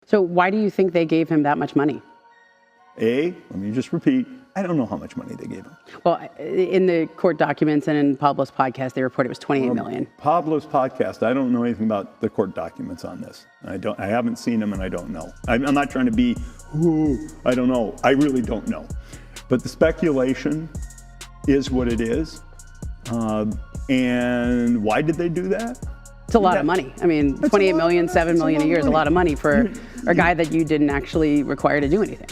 So why do you think they gave him that much money? Let me just repeat, I don't know how much money they gave him. Well, in the court documents and in Pablo's podcast, they report it was $28 million. Pablo's podcast, I don't know anything about the court documents on this. I haven't seen them and I don't know. I'm not trying to be, I don't know. I really don't know. But the speculation is what it is. And why did they do that? It's a lot of money. I mean, $28 million, $7 million a year is a lot of money for a guy that you didn't actually require to do anything.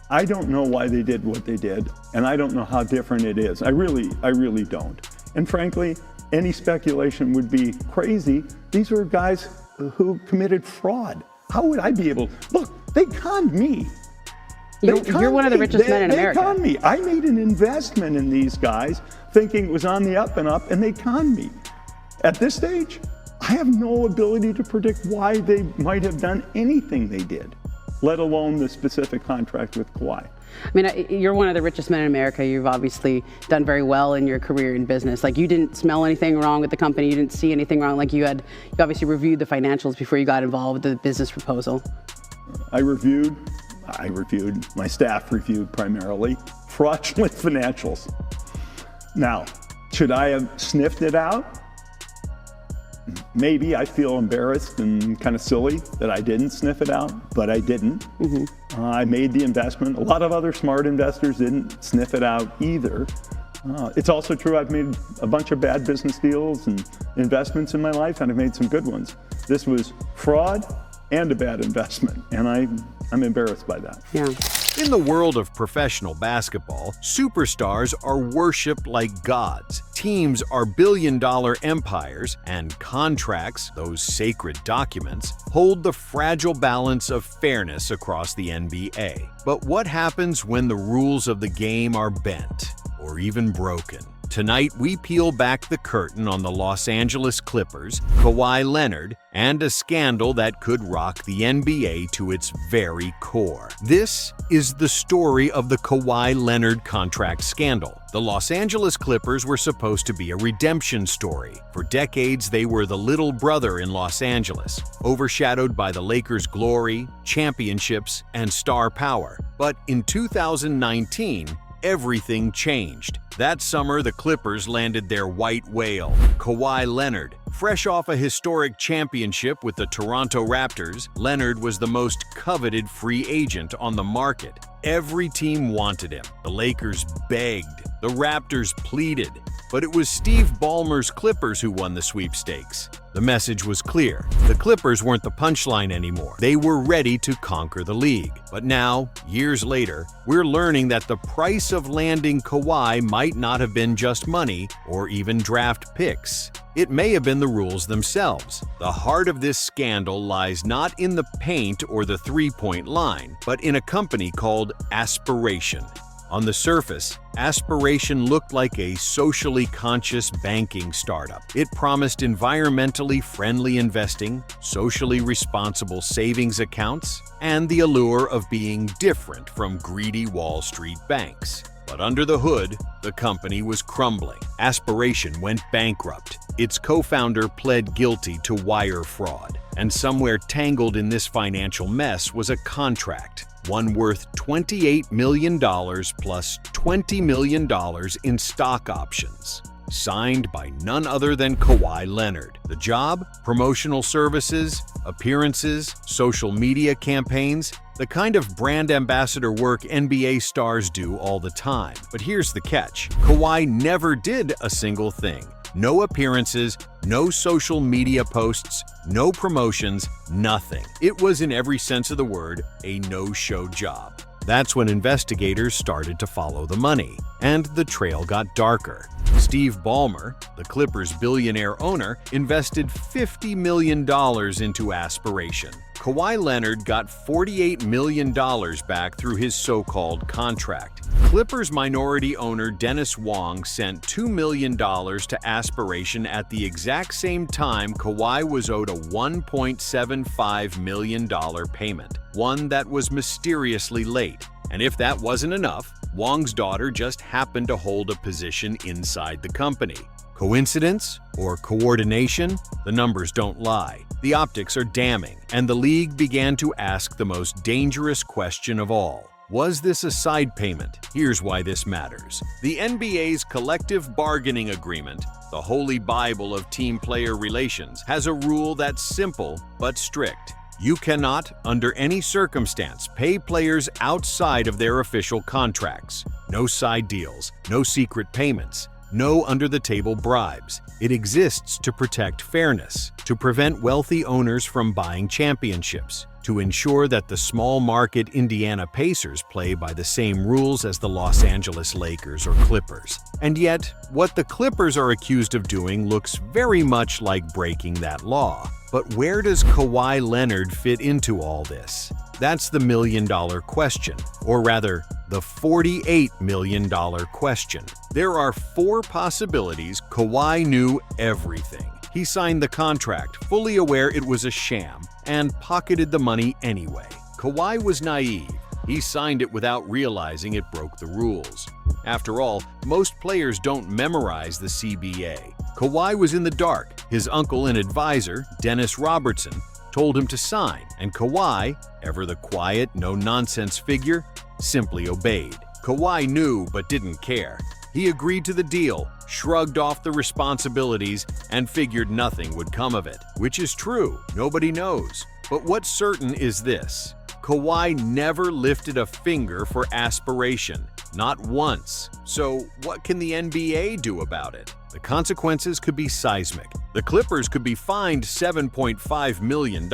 I don't know why they did what they did, and I don't know how different it is. I really don't. And frankly, any speculation would be crazy. These were guys who committed fraud. How would I be able? Look, they conned me. You're one of the richest men in America. They conned me. I made an investment in these guys thinking it was on the up and up, and they conned me. At this stage, I have no ability to predict why they might have done anything they did, let alone the specific contract with Kawhi. I mean, you're one of the richest men in America. You've obviously done very well in your career in business. Like, you didn't smell anything wrong with the company. You didn't see anything wrong. Like, you obviously reviewed the financials before you got involved with the business proposal. I reviewed, my staff reviewed primarily fraudulent financials. Now, should I have sniffed it out? Maybe. I feel embarrassed and kind of silly that I didn't sniff it out, but I didn't. I made the investment. A lot of other smart investors didn't sniff it out either. It's also true I've made a bunch of bad business deals and investments in my life, and I've made some good ones. This was fraud and a bad investment, and I'm embarrassed by that. Yeah. In the world of professional basketball, superstars are worshipped like gods. Teams are billion-dollar empires, and contracts, those sacred documents, hold the fragile balance of fairness across the NBA. But what happens when the rules of the game are bent, or even broken? Tonight, we peel back the curtain on the Los Angeles Clippers, Kawhi Leonard, and a scandal that could rock the NBA to its very core. This is the story of the Kawhi Leonard contract scandal. The Los Angeles Clippers were supposed to be a redemption story. For decades, they were the little brother in Los Angeles, overshadowed by the Lakers' glory, championships, and star power. But in 2019, everything changed. That summer, the Clippers landed their white whale, Kawhi Leonard. Fresh off a historic championship with the Toronto Raptors, Leonard was the most coveted free agent on the market. Every team wanted him. The Lakers begged. The Raptors pleaded. But it was Steve Ballmer's Clippers who won the sweepstakes. The message was clear. The Clippers weren't the punchline anymore. They were ready to conquer the league. But now, years later, we're learning that the price of landing Kawhi might not have been just money or even draft picks. It may have been the rules themselves. The heart of this scandal lies not in the paint or the three-point line, but in a company called Aspiration. On the surface, Aspiration looked like a socially conscious banking startup. It promised environmentally friendly investing, socially responsible savings accounts, and the allure of being different from greedy Wall Street banks. But under the hood, the company was crumbling. Aspiration went bankrupt. Its co-founder pled guilty to wire fraud. And somewhere tangled in this financial mess was a contract, one worth $28 million plus $20 million in stock options, signed by none other than Kawhi Leonard. The job? Promotional services, appearances, social media campaigns, the kind of brand ambassador work NBA stars do all the time. But here's the catch. Kawhi never did a single thing. No appearances, no social media posts, no promotions, nothing. It was, in every sense of the word, a no-show job. That's when investigators started to follow the money, and the trail got darker. Steve Ballmer, the Clippers' billionaire owner, invested $50 million into Aspiration. Kawhi Leonard got $48 million back through his so-called contract. Clippers minority owner Dennis Wong sent $2 million to Aspiration at the exact same time Kawhi was owed a $1.75 million payment, one that was mysteriously late. And if that wasn't enough, Wong's daughter just happened to hold a position inside the company. Coincidence or coordination? The numbers don't lie. The optics are damning, and the league began to ask the most dangerous question of all. Was this a side payment? Here's why this matters. The NBA's collective bargaining agreement, the holy Bible of team-player relations, has a rule that's simple but strict. You cannot, under any circumstance, pay players outside of their official contracts. No side deals, no secret payments, no under-the-table bribes. It exists to protect fairness, to prevent wealthy owners from buying championships, to ensure that the small-market Indiana Pacers play by the same rules as the Los Angeles Lakers or Clippers. And yet, what the Clippers are accused of doing looks very much like breaking that law. But where does Kawhi Leonard fit into all this? That's the million-dollar question, or rather, the $48 million question. There are 4 possibilities Kawhi knew everything. He signed the contract, fully aware it was a sham, and pocketed the money anyway. Kawhi was naive. He signed it without realizing it broke the rules. After all, most players don't memorize the CBA. Kawhi was in the dark. His uncle and advisor, Dennis Robertson, told him to sign, and Kawhi, ever the quiet, no-nonsense figure, simply obeyed. Kawhi knew but didn't care. He agreed to the deal, shrugged off the responsibilities, and figured nothing would come of it. Which is true, nobody knows. But what's certain is this: Kawhi never lifted a finger for Aspiration, not once. So what can the NBA do about it? The consequences could be seismic. The Clippers could be fined $7.5 million.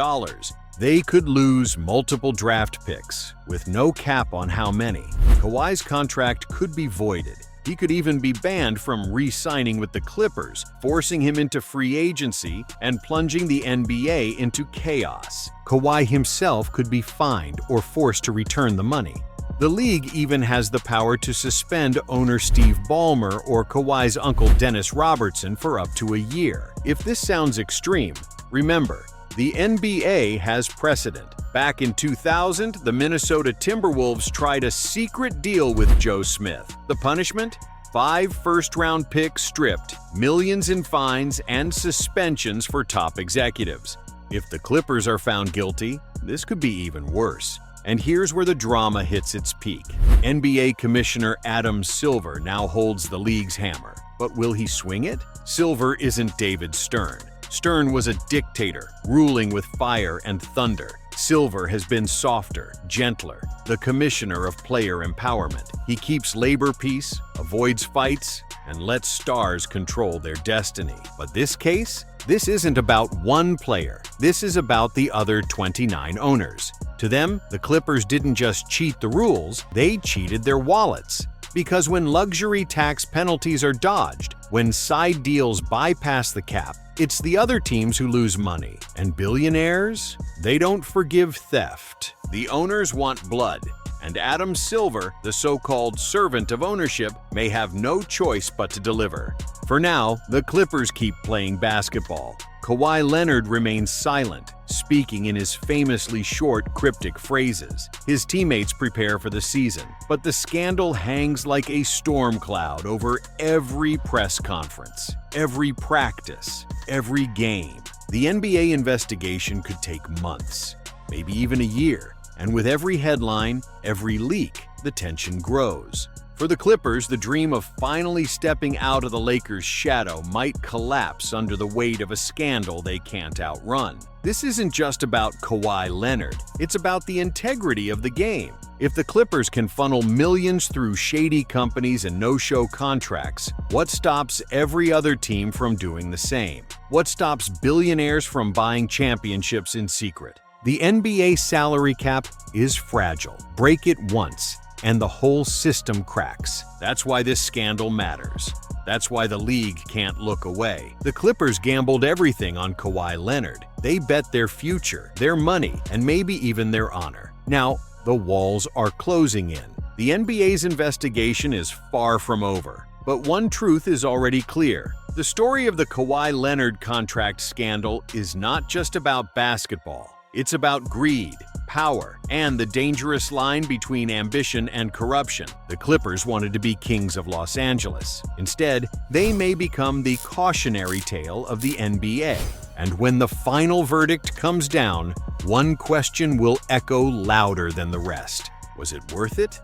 They could lose multiple draft picks, with no cap on how many. Kawhi's contract could be voided. He could even be banned from re-signing with the Clippers, forcing him into free agency and plunging the NBA into chaos. Kawhi himself could be fined or forced to return the money. The league even has the power to suspend owner Steve Ballmer or Kawhi's uncle Dennis Robertson for up to a year. If this sounds extreme, remember, the NBA has precedent. Back in 2000, the Minnesota Timberwolves tried a secret deal with Joe Smith. The punishment? 5 first-round picks stripped, millions in fines, and suspensions for top executives. If the Clippers are found guilty, this could be even worse. And here's where the drama hits its peak. NBA Commissioner Adam Silver now holds the league's hammer. But will he swing it? Silver isn't David Stern. Stern was a dictator, ruling with fire and thunder. Silver has been softer, gentler, the commissioner of player empowerment. He keeps labor peace, avoids fights, and lets stars control their destiny. But this case? This isn't about one player. This is about the other 29 owners. To them, the Clippers didn't just cheat the rules, they cheated their wallets. Because when luxury tax penalties are dodged, when side deals bypass the cap, it's the other teams who lose money. And billionaires? They don't forgive theft. The owners want blood. And Adam Silver, the so-called servant of ownership, may have no choice but to deliver. For now, the Clippers keep playing basketball. Kawhi Leonard remains silent, speaking in his famously short, cryptic phrases. His teammates prepare for the season, but the scandal hangs like a storm cloud over every press conference, every practice, every game. The NBA investigation could take months, maybe even a year. And with every headline, every leak, the tension grows. For the Clippers, the dream of finally stepping out of the Lakers' shadow might collapse under the weight of a scandal they can't outrun. This isn't just about Kawhi Leonard, it's about the integrity of the game. If the Clippers can funnel millions through shady companies and no-show contracts, what stops every other team from doing the same? What stops billionaires from buying championships in secret? The NBA salary cap is fragile. Break it once, and the whole system cracks. That's why this scandal matters. That's why the league can't look away. The Clippers gambled everything on Kawhi Leonard. They bet their future, their money, and maybe even their honor. Now, the walls are closing in. The NBA's investigation is far from over. But one truth is already clear. The story of the Kawhi Leonard contract scandal is not just about basketball. It's about greed, power and the dangerous line between ambition and corruption. The Clippers wanted to be kings of Los Angeles. Instead, they may become the cautionary tale of the NBA. And when the final verdict comes down, one question will echo louder than the rest. Was it worth it?